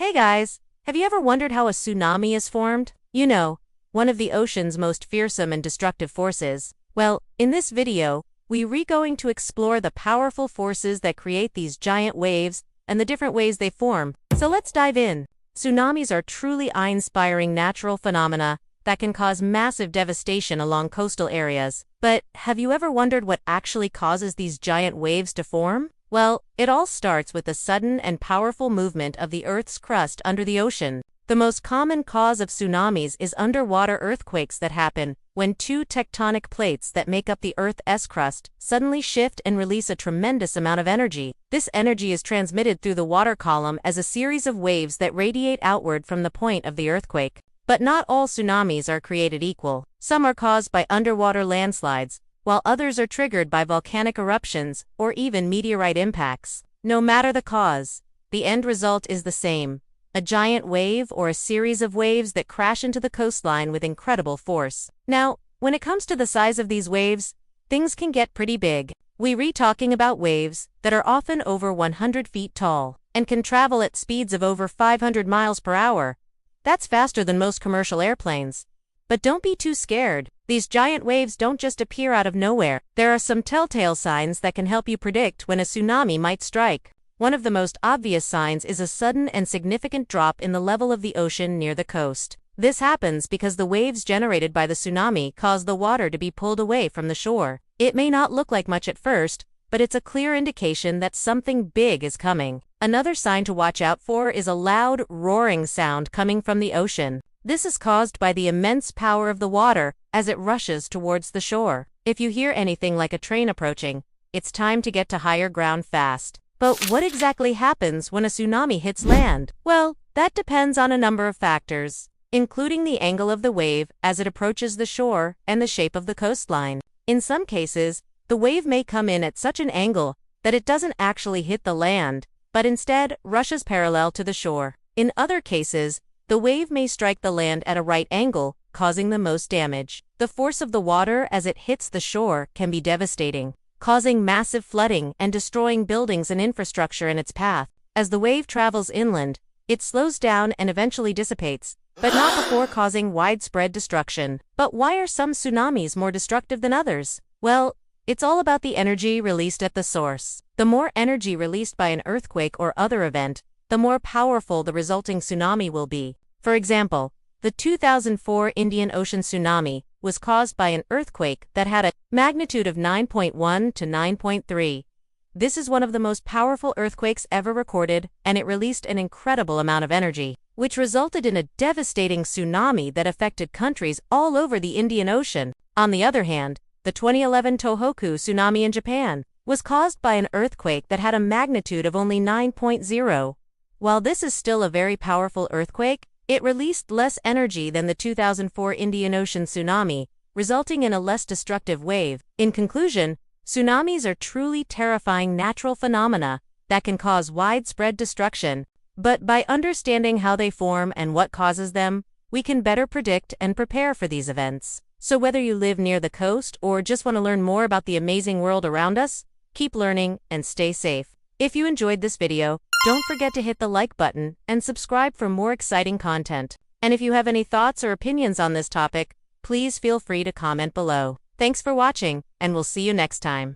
Hey guys, have you ever wondered how a tsunami is formed? You know, one of the ocean's most fearsome and destructive forces. Well, in this video, we're going to explore the powerful forces that create these giant waves and the different ways they form. So let's dive in. Tsunamis are truly awe-inspiring natural phenomena that can cause massive devastation along coastal areas. But have you ever wondered what actually causes these giant waves to form? Well, it all starts with the sudden and powerful movement of the Earth's crust under the ocean. The most common cause of tsunamis is underwater earthquakes that happen when two tectonic plates that make up the Earth's crust suddenly shift and release a tremendous amount of energy. This energy is transmitted through the water column as a series of waves that radiate outward from the point of the earthquake. But not all tsunamis are created equal. Some are caused by underwater landslides, while others are triggered by volcanic eruptions or even meteorite impacts. No matter the cause, the end result is the same: a giant wave or a series of waves that crash into the coastline with incredible force. Now, when it comes to the size of these waves, things can get pretty big. We're talking about waves that are often over 100 feet tall and can travel at speeds of over 500 miles per hour. That's faster than most commercial airplanes. But don't be too scared. These giant waves don't just appear out of nowhere. There are some telltale signs that can help you predict when a tsunami might strike. One of the most obvious signs is a sudden and significant drop in the level of the ocean near the coast. This happens because the waves generated by the tsunami cause the water to be pulled away from the shore. It may not look like much at first, but it's a clear indication that something big is coming. Another sign to watch out for is a loud, roaring sound coming from the ocean. This is caused by the immense power of the water as it rushes towards the shore. If you hear anything like a train approaching, it's time to get to higher ground fast. But what exactly happens when a tsunami hits land? Well, that depends on a number of factors, including the angle of the wave as it approaches the shore and the shape of the coastline. In some cases, the wave may come in at such an angle that it doesn't actually hit the land, but instead rushes parallel to the shore. In other cases, the wave may strike the land at a right angle, causing the most damage. The force of the water as it hits the shore can be devastating, causing massive flooding and destroying buildings and infrastructure in its path. As the wave travels inland, it slows down and eventually dissipates, but not before causing widespread destruction. But why are some tsunamis more destructive than others? Well, it's all about the energy released at the source. The more energy released by an earthquake or other event, the more powerful the resulting tsunami will be. For example, the 2004 Indian Ocean tsunami was caused by an earthquake that had a magnitude of 9.1 to 9.3. This is one of the most powerful earthquakes ever recorded, and it released an incredible amount of energy, which resulted in a devastating tsunami that affected countries all over the Indian Ocean. On the other hand, the 2011 Tohoku tsunami in Japan was caused by an earthquake that had a magnitude of only 9.0. While this is still a very powerful earthquake, it released less energy than the 2004 Indian Ocean tsunami, resulting in a less destructive wave. In conclusion, tsunamis are truly terrifying natural phenomena that can cause widespread destruction. But by understanding how they form and what causes them, we can better predict and prepare for these events. So whether you live near the coast or just want to learn more about the amazing world around us, keep learning and stay safe. If you enjoyed this video, don't forget to hit the like button and subscribe for more exciting content. And if you have any thoughts or opinions on this topic, please feel free to comment below. Thanks for watching, and we'll see you next time.